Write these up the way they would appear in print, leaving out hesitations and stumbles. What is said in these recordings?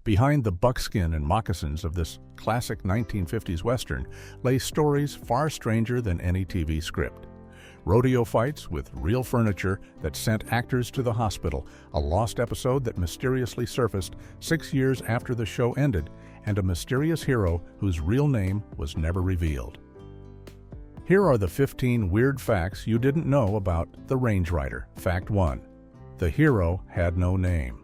Behind the buckskin and moccasins of this classic 1950s Western lay stories far stranger than any TV script. Rodeo fights with real furniture that sent actors to the hospital, a lost episode that mysteriously surfaced 6 years after the show ended, and a mysterious hero whose real name was never revealed. Here are the 15 weird facts you didn't know about the Range Rider. Fact 1. The hero had no name.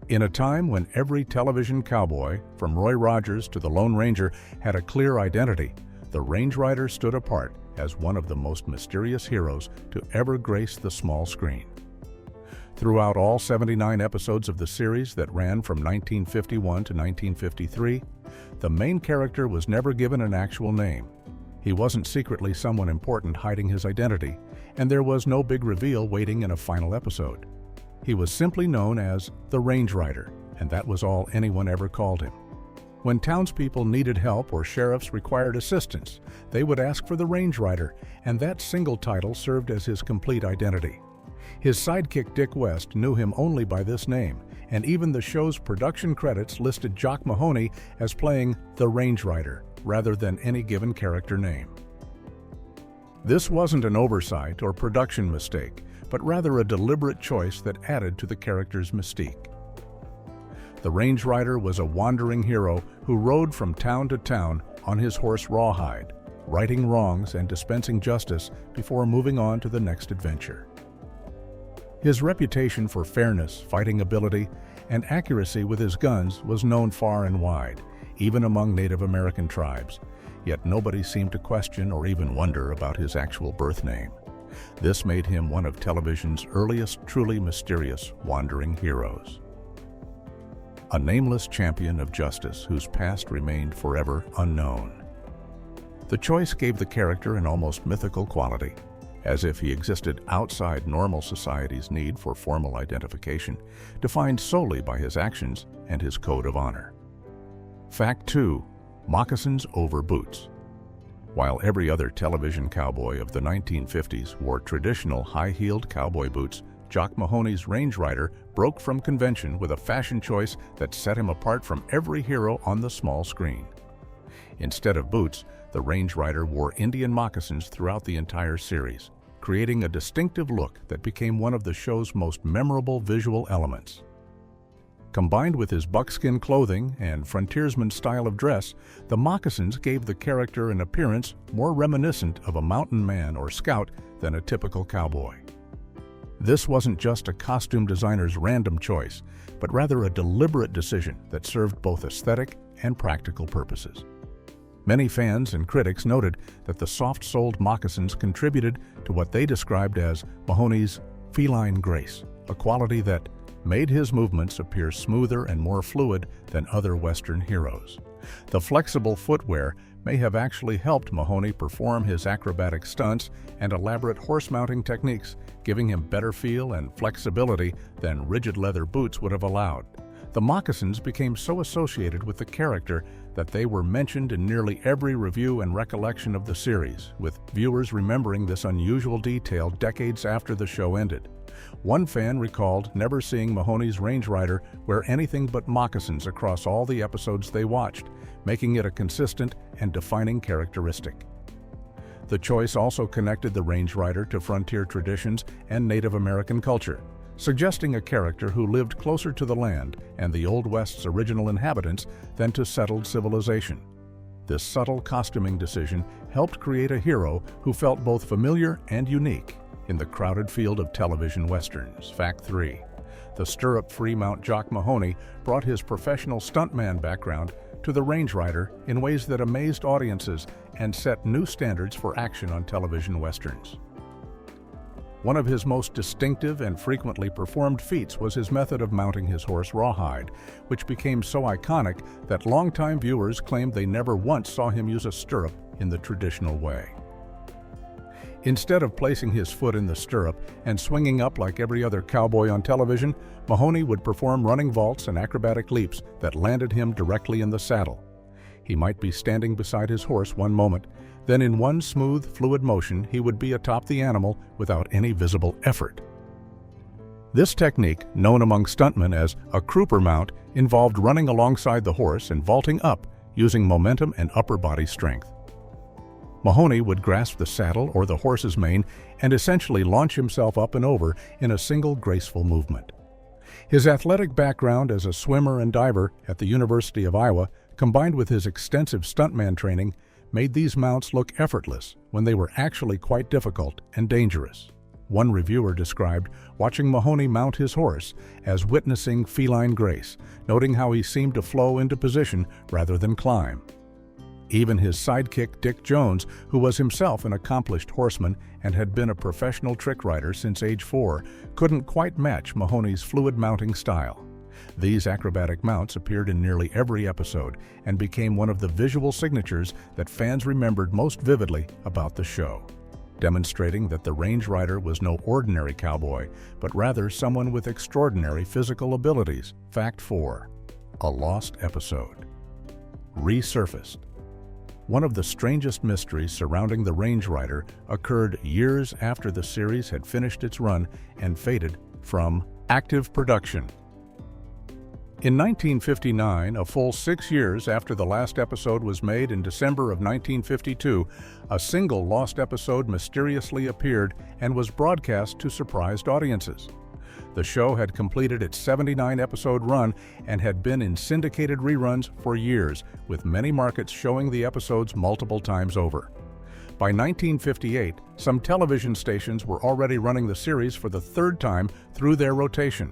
In a time when every television cowboy, from Roy Rogers to the Lone Ranger, had a clear identity, the Range Rider stood apart as one of the most mysterious heroes to ever grace the small screen. Throughout all 79 episodes of the series that ran from 1951 to 1953, the main character was never given an actual name. He wasn't secretly someone important hiding his identity, and there was no big reveal waiting in a final episode. He was simply known as the Range Rider, and that was all anyone ever called him. When townspeople needed help or sheriffs required assistance, they would ask for the Range Rider, and that single title served as his complete identity. His sidekick Dick West knew him only by this name, and even the show's production credits listed Jock Mahoney as playing the Range Rider, rather than any given character name. This wasn't an oversight or production mistake, but rather a deliberate choice that added to the character's mystique. The Range Rider was a wandering hero who rode from town to town on his horse Rawhide, righting wrongs and dispensing justice before moving on to the next adventure. His reputation for fairness, fighting ability, and accuracy with his guns was known far and wide, even among Native American tribes, yet nobody seemed to question or even wonder about his actual birth name. This made him one of television's earliest truly mysterious wandering heroes. A nameless champion of justice whose past remained forever unknown. The choice gave the character an almost mythical quality, as if he existed outside normal society's need for formal identification, defined solely by his actions and his code of honor. Fact 2. Moccasins over boots. While every other television cowboy of the 1950s wore traditional high-heeled cowboy boots, Jock Mahoney's Range Rider broke from convention with a fashion choice that set him apart from every hero on the small screen. Instead of boots, the Range Rider wore Indian moccasins throughout the entire series, creating a distinctive look that became one of the show's most memorable visual elements. Combined with his buckskin clothing and frontiersman style of dress, the moccasins gave the character an appearance more reminiscent of a mountain man or scout than a typical cowboy. This wasn't just a costume designer's random choice, but rather a deliberate decision that served both aesthetic and practical purposes. Many fans and critics noted that the soft-soled moccasins contributed to what they described as Mahoney's feline grace, a quality that made his movements appear smoother and more fluid than other Western heroes. The flexible footwear may have actually helped Mahoney perform his acrobatic stunts and elaborate horse-mounting techniques, giving him better feel and flexibility than rigid leather boots would have allowed. The moccasins became so associated with the character that they were mentioned in nearly every review and recollection of the series, with viewers remembering this unusual detail decades after the show ended. One fan recalled never seeing Mahoney's Range Rider wear anything but moccasins across all the episodes they watched, making it a consistent and defining characteristic. The choice also connected the Range Rider to frontier traditions and Native American culture, suggesting a character who lived closer to the land and the Old West's original inhabitants than to settled civilization. This subtle costuming decision helped create a hero who felt both familiar and unique in the crowded field of television westerns. Fact 3. The stirrup-free mount Jock Mahoney brought his professional stuntman background to the Range Rider in ways that amazed audiences and set new standards for action on television westerns. One of his most distinctive and frequently performed feats was his method of mounting his horse Rawhide, which became so iconic that longtime viewers claimed they never once saw him use a stirrup in the traditional way. Instead of placing his foot in the stirrup and swinging up like every other cowboy on television, Mahoney would perform running vaults and acrobatic leaps that landed him directly in the saddle. He might be standing beside his horse one moment, then in one smooth, fluid motion he would be atop the animal without any visible effort. This technique, known among stuntmen as a crooper mount, involved running alongside the horse and vaulting up using momentum and upper body strength. Mahoney would grasp the saddle or the horse's mane and essentially launch himself up and over in a single graceful movement. His athletic background as a swimmer and diver at the University of Iowa, combined with his extensive stuntman training, made these mounts look effortless when they were actually quite difficult and dangerous. One reviewer described watching Mahoney mount his horse as witnessing feline grace, noting how he seemed to flow into position rather than climb. Even his sidekick Dick Jones, who was himself an accomplished horseman and had been a professional trick rider since age 4, couldn't quite match Mahoney's fluid mounting style. These acrobatic mounts appeared in nearly every episode and became one of the visual signatures that fans remembered most vividly about the show, demonstrating that the range rider was no ordinary cowboy, but rather someone with extraordinary physical abilities. Fact 4. A lost episode. Resurfaced. One of the strangest mysteries surrounding the range rider occurred years after the series had finished its run and faded from active production. In 1959, a full 6 years after the last episode was made in December of 1952, a single lost episode mysteriously appeared and was broadcast to surprised audiences. The show had completed its 79-episode run and had been in syndicated reruns for years, with many markets showing the episodes multiple times over. By 1958, some television stations were already running the series for the third time through their rotation.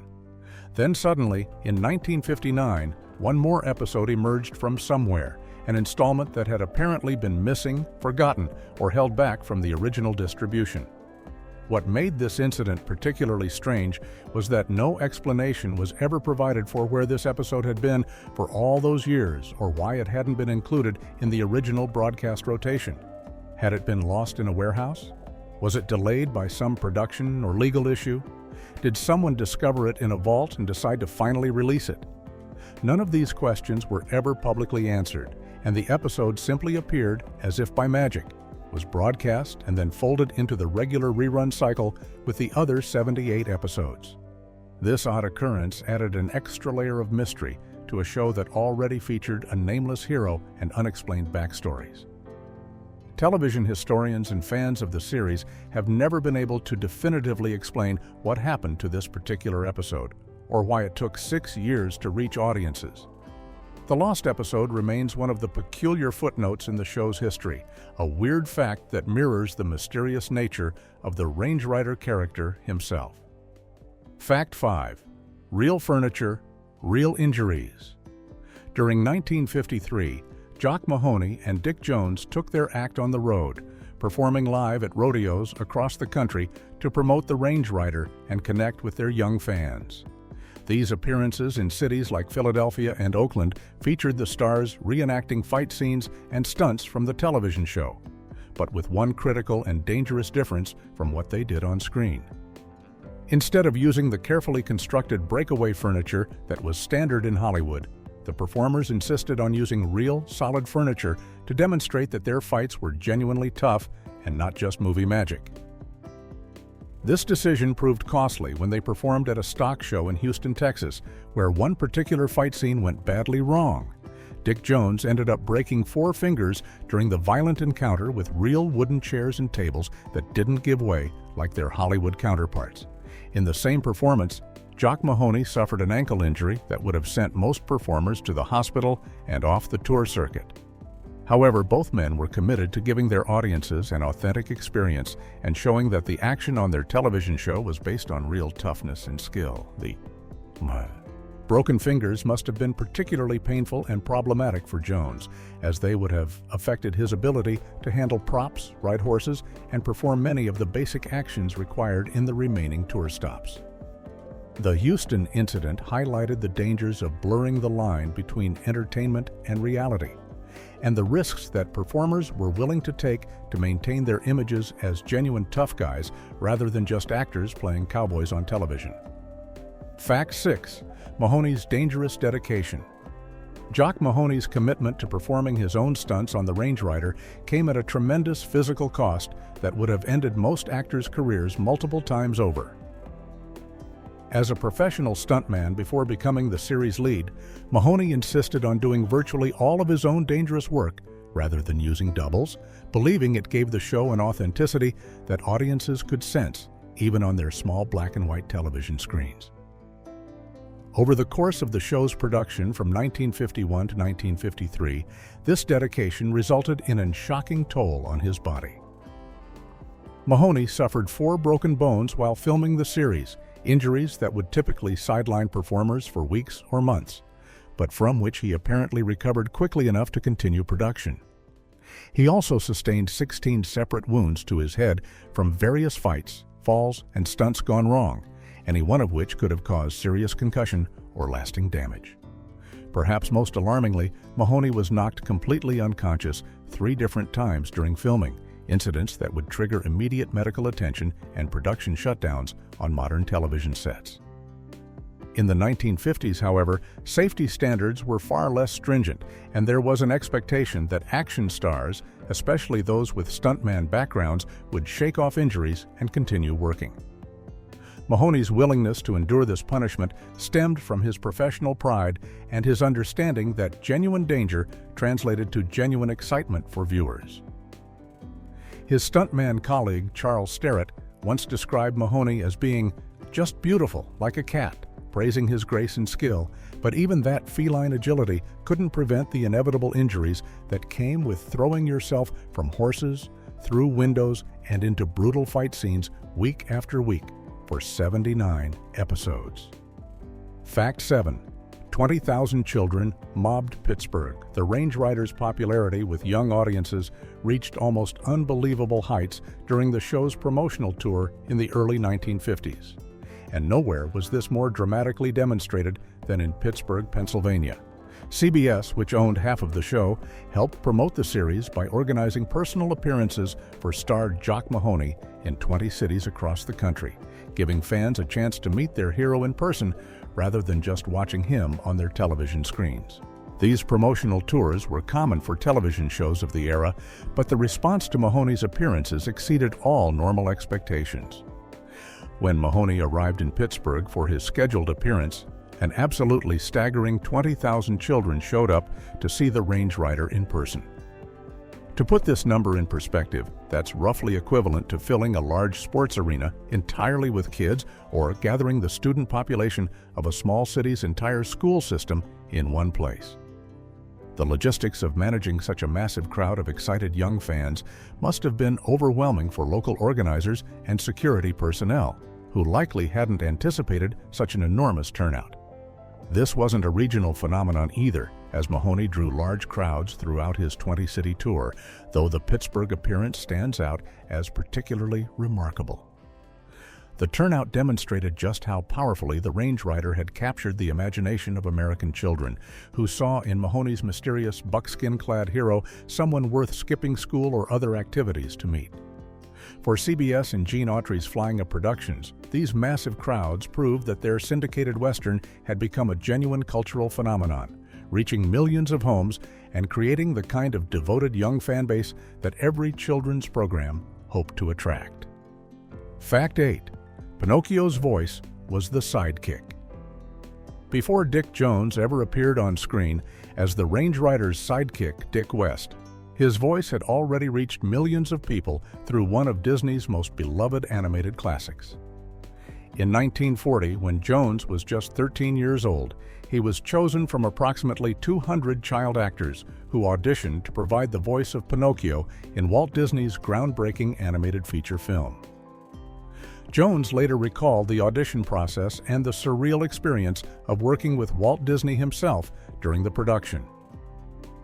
Then suddenly, in 1959, one more episode emerged from somewhere, an installment that had apparently been missing, forgotten, or held back from the original distribution. What made this incident particularly strange was that no explanation was ever provided for where this episode had been for all those years or why it hadn't been included in the original broadcast rotation. Had it been lost in a warehouse? Was it delayed by some production or legal issue? Did someone discover it in a vault and decide to finally release it? None of these questions were ever publicly answered, and the episode simply appeared as if by magic, was broadcast and then folded into the regular rerun cycle with the other 78 episodes. This odd occurrence added an extra layer of mystery to a show that already featured a nameless hero and unexplained backstories. Television historians and fans of the series have never been able to definitively explain what happened to this particular episode, or why it took 6 years to reach audiences. The lost episode remains one of the peculiar footnotes in the show's history, a weird fact that mirrors the mysterious nature of the range rider character himself. Fact 5. Real furniture, real injuries. During 1953, Jock Mahoney and Dick Jones took their act on the road, performing live at rodeos across the country to promote the range rider and connect with their young fans. These appearances in cities like Philadelphia and Oakland featured the stars reenacting fight scenes and stunts from the television show, but with one critical and dangerous difference from what they did on screen. Instead of using the carefully constructed breakaway furniture that was standard in Hollywood, the performers insisted on using real, solid furniture to demonstrate that their fights were genuinely tough and not just movie magic. This decision proved costly when they performed at a stock show in Houston, Texas, where one particular fight scene went badly wrong. Dick Jones ended up breaking 4 fingers during the violent encounter with real wooden chairs and tables that didn't give way like their Hollywood counterparts. In the same performance, Jock Mahoney suffered an ankle injury that would have sent most performers to the hospital and off the tour circuit. However, both men were committed to giving their audiences an authentic experience and showing that the action on their television show was based on real toughness and skill. The broken fingers must have been particularly painful and problematic for Jones, as they would have affected his ability to handle props, ride horses, and perform many of the basic actions required in the remaining tour stops. The Houston incident highlighted the dangers of blurring the line between entertainment and reality, and the risks that performers were willing to take to maintain their images as genuine tough guys rather than just actors playing cowboys on television. Fact 6. Mahoney's dangerous dedication. Jock Mahoney's commitment to performing his own stunts on the range rider came at a tremendous physical cost that would have ended most actors' careers multiple times over. As a professional stuntman before becoming the series lead, Mahoney insisted on doing virtually all of his own dangerous work rather than using doubles, believing it gave the show an authenticity that audiences could sense, even on their small black and white television screens. Over the course of the show's production from 1951 to 1953, this dedication resulted in a shocking toll on his body. Mahoney suffered 4 broken bones while filming the series, injuries that would typically sideline performers for weeks or months, but from which he apparently recovered quickly enough to continue production. He also sustained 16 separate wounds to his head from various fights, falls, and stunts gone wrong, any one of which could have caused serious concussion or lasting damage. Perhaps most alarmingly, Mahoney was knocked completely unconscious 3 different times during filming, incidents that would trigger immediate medical attention and production shutdowns on modern television sets. In the 1950s, however, safety standards were far less stringent, and there was an expectation that action stars, especially those with stuntman backgrounds, would shake off injuries and continue working. Mahoney's willingness to endure this punishment stemmed from his professional pride and his understanding that genuine danger translated to genuine excitement for viewers. His stuntman colleague, Charles Sterrett, once described Mahoney as being just beautiful, like a cat, praising his grace and skill, but even that feline agility couldn't prevent the inevitable injuries that came with throwing yourself from horses, through windows, and into brutal fight scenes week after week for 79 episodes. Fact 7. 20,000 children mobbed Pittsburgh. The Range Riders' popularity with young audiences reached almost unbelievable heights during the show's promotional tour in the early 1950s. And nowhere was this more dramatically demonstrated than in Pittsburgh, Pennsylvania. CBS, which owned half of the show, helped promote the series by organizing personal appearances for star Jock Mahoney in 20 cities across the country, giving fans a chance to meet their hero in person rather than just watching him on their television screens. These promotional tours were common for television shows of the era, but the response to Mahoney's appearances exceeded all normal expectations. When Mahoney arrived in Pittsburgh for his scheduled appearance, an absolutely staggering 20,000 children showed up to see the Range Rider in person. To put this number in perspective, that's roughly equivalent to filling a large sports arena entirely with kids or gathering the student population of a small city's entire school system in one place. The logistics of managing such a massive crowd of excited young fans must have been overwhelming for local organizers and security personnel, who likely hadn't anticipated such an enormous turnout. This wasn't a regional phenomenon either, as Mahoney drew large crowds throughout his 20-city tour, though the Pittsburgh appearance stands out as particularly remarkable. The turnout demonstrated just how powerfully the Range Rider had captured the imagination of American children, who saw in Mahoney's mysterious buckskin-clad hero someone worth skipping school or other activities to meet. For CBS and Gene Autry's Flying Up Productions, these massive crowds proved that their syndicated Western had become a genuine cultural phenomenon, reaching millions of homes and creating the kind of devoted young fan base that every children's program hoped to attract. Fact 8. Pinocchio's voice was the sidekick. Before Dick Jones ever appeared on screen as the Range Rider's sidekick, Dick West, his voice had already reached millions of people through one of Disney's most beloved animated classics. In 1940, when Jones was just 13 years old, he was chosen from approximately 200 child actors who auditioned to provide the voice of Pinocchio in Walt Disney's groundbreaking animated feature film. Jones later recalled the audition process and the surreal experience of working with Walt Disney himself during the production.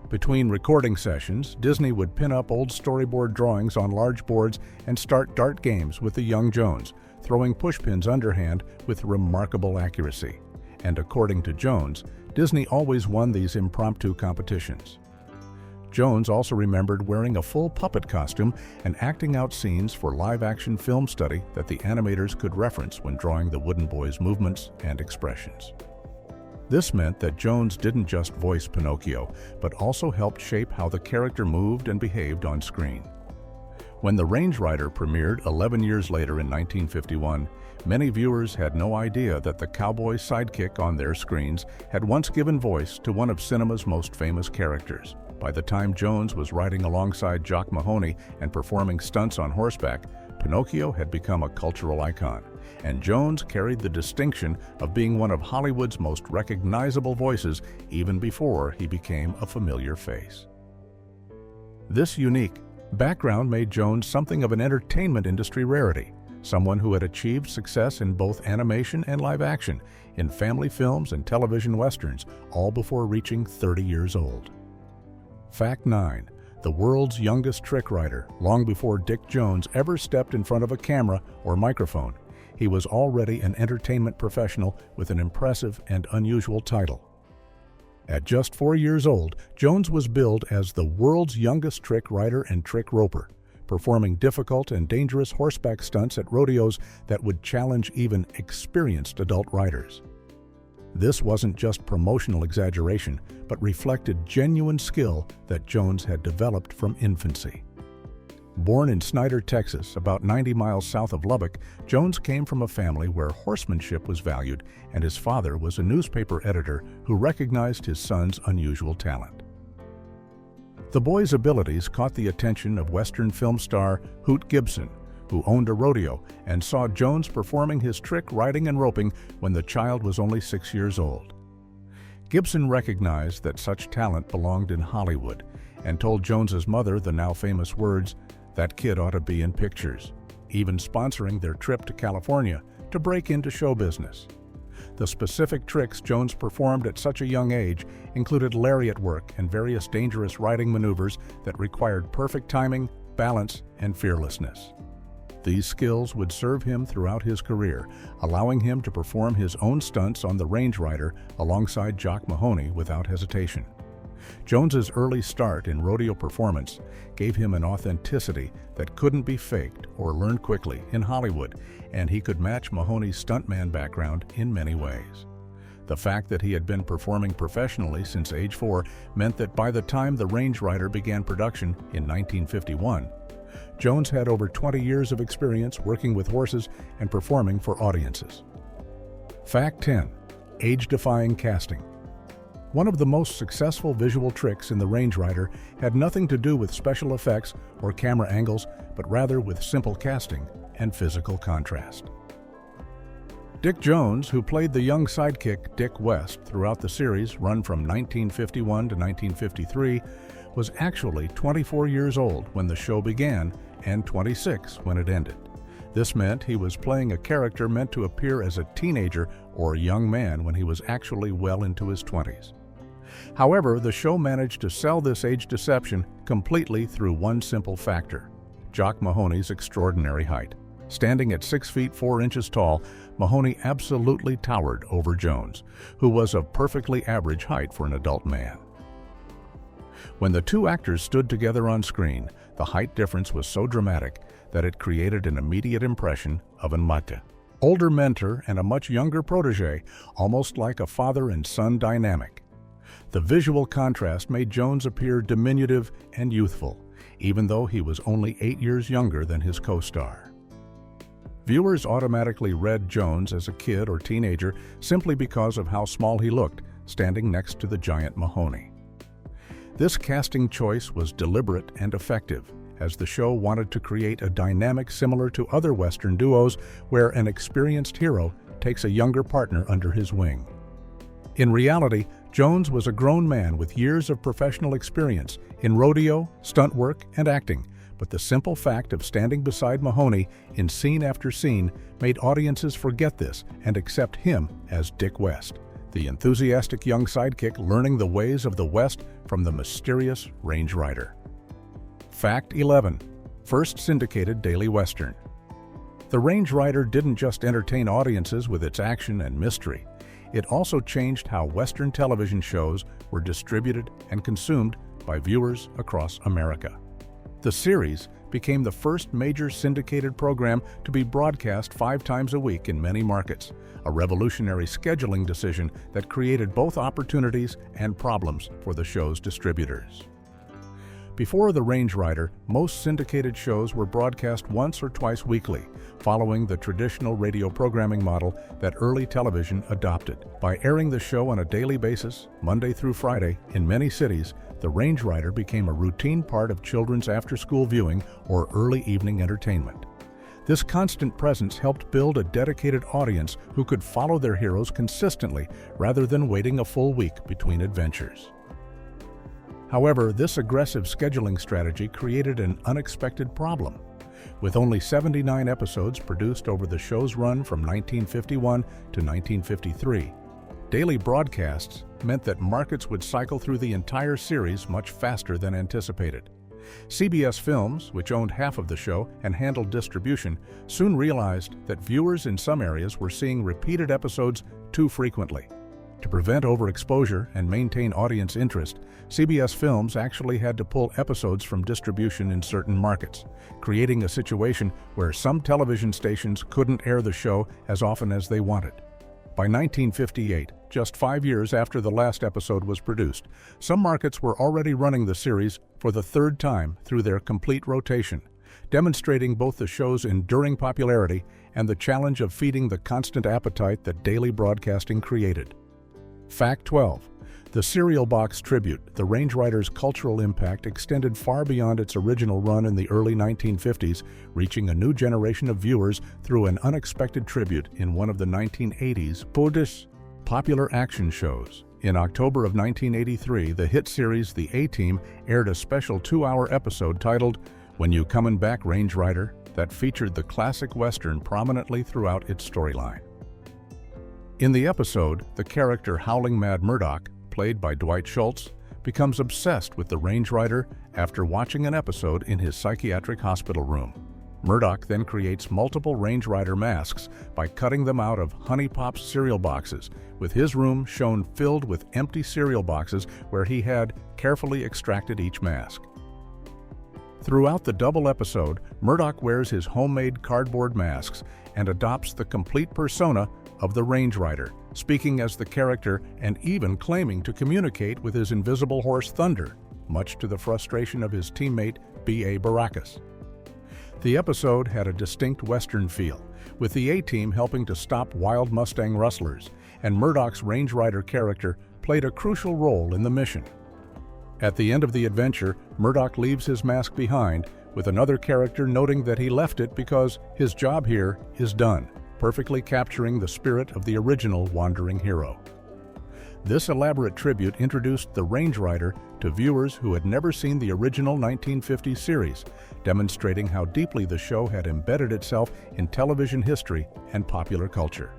Between recording sessions, Disney would pin up old storyboard drawings on large boards and start dart games with the young Jones, throwing pushpins underhand with remarkable accuracy. And according to Jones, Disney always won these impromptu competitions. Jones also remembered wearing a full puppet costume and acting out scenes for live-action film study that the animators could reference when drawing the wooden boy's movements and expressions. This meant that Jones didn't just voice Pinocchio, but also helped shape how the character moved and behaved on screen. When The Range Rider premiered 11 years later in 1951, Many viewers had no idea that the cowboy sidekick on their screens had once given voice to one of cinema's most famous characters. By the time Jones was riding alongside Jock Mahoney and performing stunts on horseback, Pinocchio had become a cultural icon, and Jones carried the distinction of being one of Hollywood's most recognizable voices even before he became a familiar face. This unique background made Jones something of an entertainment industry rarity, someone who had achieved success in both animation and live action, in family films and television westerns, all before reaching 30 years old. Fact 9. The world's youngest trick rider. Long before Dick Jones ever stepped in front of a camera or microphone, he was already an entertainment professional with an impressive and unusual title. At just 4 years old, Jones was billed as the world's youngest trick rider and trick roper, performing difficult and dangerous horseback stunts at rodeos that would challenge even experienced adult riders. This wasn't just promotional exaggeration, but reflected genuine skill that Jones had developed from infancy. Born in Snyder, Texas, about 90 miles south of Lubbock, Jones came from a family where horsemanship was valued, and his father was a newspaper editor who recognized his son's unusual talent. The boy's abilities caught the attention of Western film star Hoot Gibson, who owned a rodeo and saw Jones performing his trick riding and roping when the child was only 6 years old. Gibson recognized that such talent belonged in Hollywood and told Jones's mother the now famous words, "That kid ought to be in pictures," even sponsoring their trip to California to break into show business. The specific tricks Jones performed at such a young age included lariat work and various dangerous riding maneuvers that required perfect timing, balance, and fearlessness. These skills would serve him throughout his career, allowing him to perform his own stunts on the range rider alongside Jock Mahoney without hesitation. Jones's early start in rodeo performance gave him an authenticity that couldn't be faked or learned quickly in Hollywood, and he could match Mahoney's stuntman background in many ways. The fact that he had been performing professionally since age 4 meant that by the time The Range Rider began production in 1951, Jones had over 20 years of experience working with horses and performing for audiences. Fact 10. Age-defying casting. One of the most successful visual tricks in The Range Rider had nothing to do with special effects or camera angles, but rather with simple casting and physical contrast. Dick Jones, who played the young sidekick Dick West throughout the series, run from 1951 to 1953, was actually 24 years old when the show began and 26 when it ended. This meant he was playing a character meant to appear as a teenager or young man when he was actually well into his 20s. However, the show managed to sell this age deception completely through one simple factor: Jock Mahoney's extraordinary height. Standing at 6 feet 4 inches tall, Mahoney absolutely towered over Jones, who was of perfectly average height for an adult man. When the two actors stood together on screen, the height difference was so dramatic that it created an immediate impression of an older mentor and a much younger protege, almost like a father and son dynamic. The visual contrast made Jones appear diminutive and youthful, even though he was only 8 years younger than his co-star. Viewers automatically read Jones as a kid or teenager simply because of how small he looked, standing next to the giant Mahoney. This casting choice was deliberate and effective, as the show wanted to create a dynamic similar to other Western duos where an experienced hero takes a younger partner under his wing. In reality, Jones was a grown man with years of professional experience in rodeo, stunt work, and acting, but the simple fact of standing beside Mahoney in scene after scene made audiences forget this and accept him as Dick West, the enthusiastic young sidekick learning the ways of the West from the mysterious Range Rider. Fact 11. First syndicated daily western. The Range Rider didn't just entertain audiences with its action and mystery. It also changed how Western television shows were distributed and consumed by viewers across America. The series became the first major syndicated program to be broadcast 5 times a week in many markets, a revolutionary scheduling decision that created both opportunities and problems for the show's distributors. Before The Range Rider, most syndicated shows were broadcast once or twice weekly, following the traditional radio programming model that early television adopted. By airing the show on a daily basis, Monday through Friday, in many cities, The Range Rider became a routine part of children's after-school viewing or early evening entertainment. This constant presence helped build a dedicated audience who could follow their heroes consistently rather than waiting a full week between adventures. However, this aggressive scheduling strategy created an unexpected problem. With only 79 episodes produced over the show's run from 1951 to 1953, daily broadcasts meant that markets would cycle through the entire series much faster than anticipated. CBS Films, which owned half of the show and handled distribution, soon realized that viewers in some areas were seeing repeated episodes too frequently. To prevent overexposure and maintain audience interest, CBS Films actually had to pull episodes from distribution in certain markets, creating a situation where some television stations couldn't air the show as often as they wanted. By 1958, just 5 years after the last episode was produced, some markets were already running the series for the third time through their complete rotation, demonstrating both the show's enduring popularity and the challenge of feeding the constant appetite that daily broadcasting created. Fact 12. The cereal box tribute, The Range Rider's cultural impact extended far beyond its original run in the early 1950s, reaching a new generation of viewers through an unexpected tribute in one of the 1980s popular action shows. In October of 1983, the hit series The A-Team aired a special 2-hour episode titled When You Comin' Back, Range Rider, that featured the classic Western prominently throughout its storyline. In the episode, the character Howling Mad Murdoch, played by Dwight Schultz, becomes obsessed with the Range Rider after watching an episode in his psychiatric hospital room. Murdoch then creates multiple Range Rider masks by cutting them out of Honey Pop's cereal boxes, with his room shown filled with empty cereal boxes where he had carefully extracted each mask. Throughout the double episode, Murdoch wears his homemade cardboard masks and adopts the complete persona of the Range Rider, speaking as the character and even claiming to communicate with his invisible horse Thunder, much to the frustration of his teammate B.A. Baracus. The episode had a distinct Western feel, with the A-Team helping to stop wild Mustang rustlers, and Murdoch's Range Rider character played a crucial role in the mission. At the end of the adventure, Murdoch leaves his mask behind, with another character noting that he left it because his job here is done, perfectly capturing the spirit of the original wandering hero. This elaborate tribute introduced the Range Rider to viewers who had never seen the original 1950s series, demonstrating how deeply the show had embedded itself in television history and popular culture.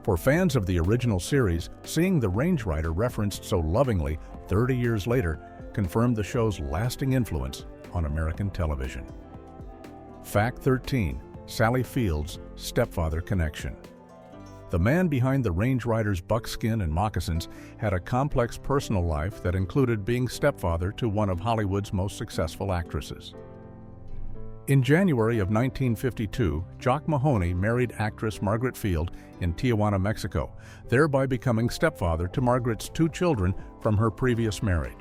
For fans of the original series, seeing the Range Rider referenced so lovingly 30 years later confirmed the show's lasting influence on American television. Fact 13. Sally Field's stepfather connection. The man behind the Range Rider's buckskin and moccasins had a complex personal life that included being stepfather to one of Hollywood's most successful actresses. In January of 1952, Jock Mahoney married actress Margaret Field in Tijuana, Mexico, thereby becoming stepfather to Margaret's 2 children from her previous marriage,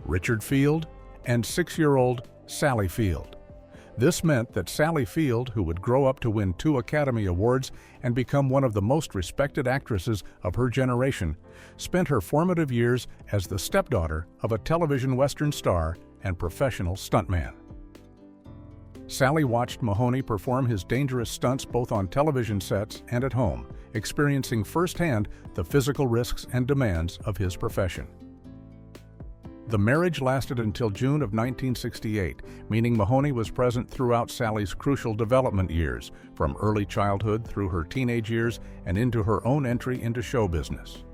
Richard Field and 6-year-old Sally Field. This meant that Sally Field, who would grow up to win 2 Academy Awards and become one of the most respected actresses of her generation, spent her formative years as the stepdaughter of a television Western star and professional stuntman. Sally watched Mahoney perform his dangerous stunts both on television sets and at home, experiencing firsthand the physical risks and demands of his profession. The marriage lasted until June of 1968, meaning Mahoney was present throughout Sally's crucial development years, from early childhood through her teenage years and into her own entry into show business.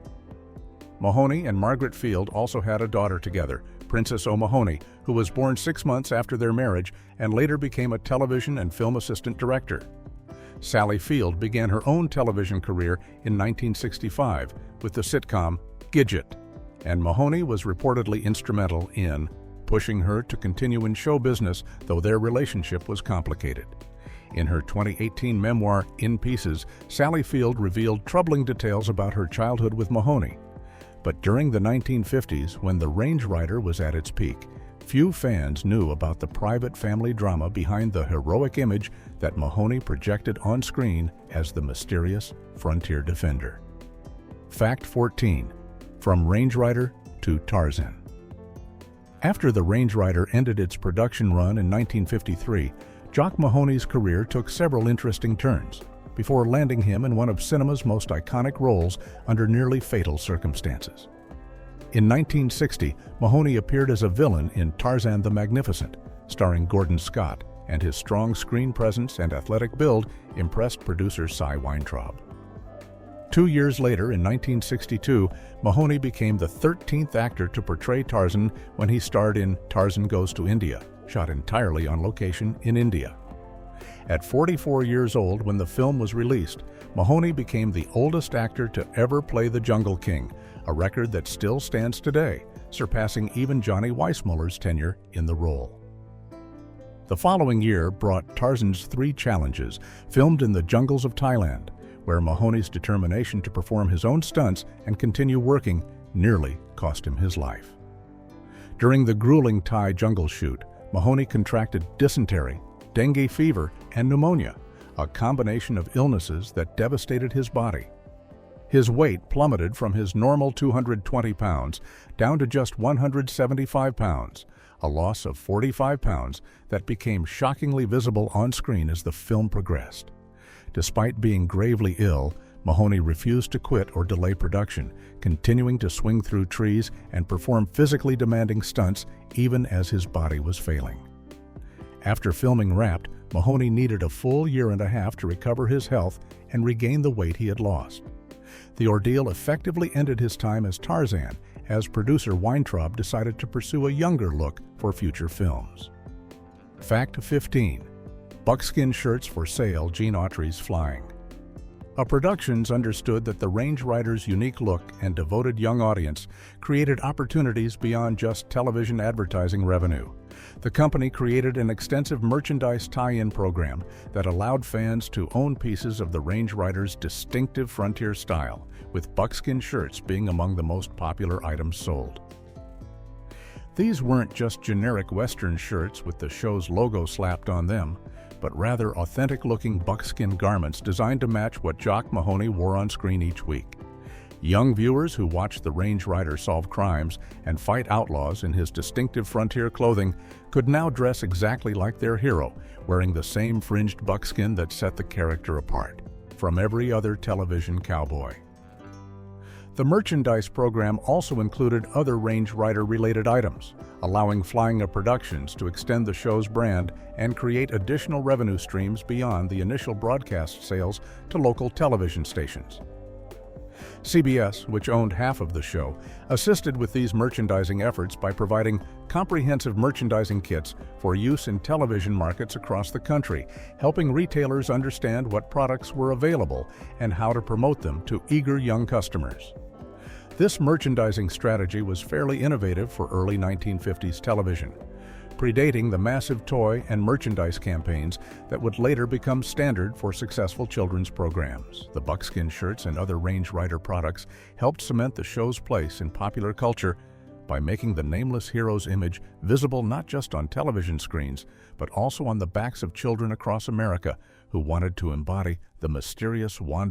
Mahoney and Margaret Field also had a daughter together, Princess O'Mahony, who was born 6 months after their marriage and later became a television and film assistant director. Sally Field began her own television career in 1965 with the sitcom Gidget, and Mahoney was reportedly instrumental in pushing her to continue in show business, though their relationship was complicated. In her 2018 memoir, In Pieces, Sally Field revealed troubling details about her childhood with Mahoney. But during the 1950s, when the Range Rider was at its peak, few fans knew about the private family drama behind the heroic image that Mahoney projected on screen as the mysterious frontier defender. Fact 14. From Range Rider to Tarzan. After the Range Rider ended its production run in 1953, Jock Mahoney's career took several interesting turns, before landing him in one of cinema's most iconic roles under nearly fatal circumstances. In 1960, Mahoney appeared as a villain in Tarzan the Magnificent, starring Gordon Scott, and his strong screen presence and athletic build impressed producer Cy Weintraub. 2 years later, in 1962, Mahoney became the 13th actor to portray Tarzan when he starred in Tarzan Goes to India, shot entirely on location in India. At 44 years old when the film was released, Mahoney became the oldest actor to ever play the Jungle King, a record that still stands today, surpassing even Johnny Weissmuller's tenure in the role. The following year brought Tarzan's 3 challenges, filmed in the jungles of Thailand, where Mahoney's determination to perform his own stunts and continue working nearly cost him his life. During the grueling Thai jungle shoot, Mahoney contracted dysentery, dengue fever, and pneumonia, a combination of illnesses that devastated his body. His weight plummeted from his normal 220 pounds down to just 175 pounds, a loss of 45 pounds that became shockingly visible on screen as the film progressed. Despite being gravely ill, Mahoney refused to quit or delay production, continuing to swing through trees and perform physically demanding stunts even as his body was failing. After filming wrapped, Mahoney needed a full year and a half to recover his health and regain the weight he had lost. The ordeal effectively ended his time as Tarzan, as producer Weintraub decided to pursue a younger look for future films. Fact 15. Buckskin shirts for sale, Gene Autry's Flying. Productions understood that the Range Rider's unique look and devoted young audience created opportunities beyond just television advertising revenue. The company created an extensive merchandise tie-in program that allowed fans to own pieces of the Range Rider's distinctive frontier style, with buckskin shirts being among the most popular items sold. These weren't just generic Western shirts with the show's logo slapped on them, but rather authentic-looking buckskin garments designed to match what Jock Mahoney wore on screen each week. Young viewers who watched the Range Rider solve crimes and fight outlaws in his distinctive frontier clothing could now dress exactly like their hero, wearing the same fringed buckskin that set the character apart from every other television cowboy. The merchandise program also included other Range Rider-related items, allowing Flying Productions to extend the show's brand and create additional revenue streams beyond the initial broadcast sales to local television stations. CBS, which owned half of the show, assisted with these merchandising efforts by providing comprehensive merchandising kits for use in television markets across the country, helping retailers understand what products were available and how to promote them to eager young customers. This merchandising strategy was fairly innovative for early 1950s television, predating the massive toy and merchandise campaigns that would later become standard for successful children's programs. The buckskin shirts and other Range Rider products helped cement the show's place in popular culture by making the nameless hero's image visible not just on television screens, but also on the backs of children across America who wanted to embody the mysterious wandering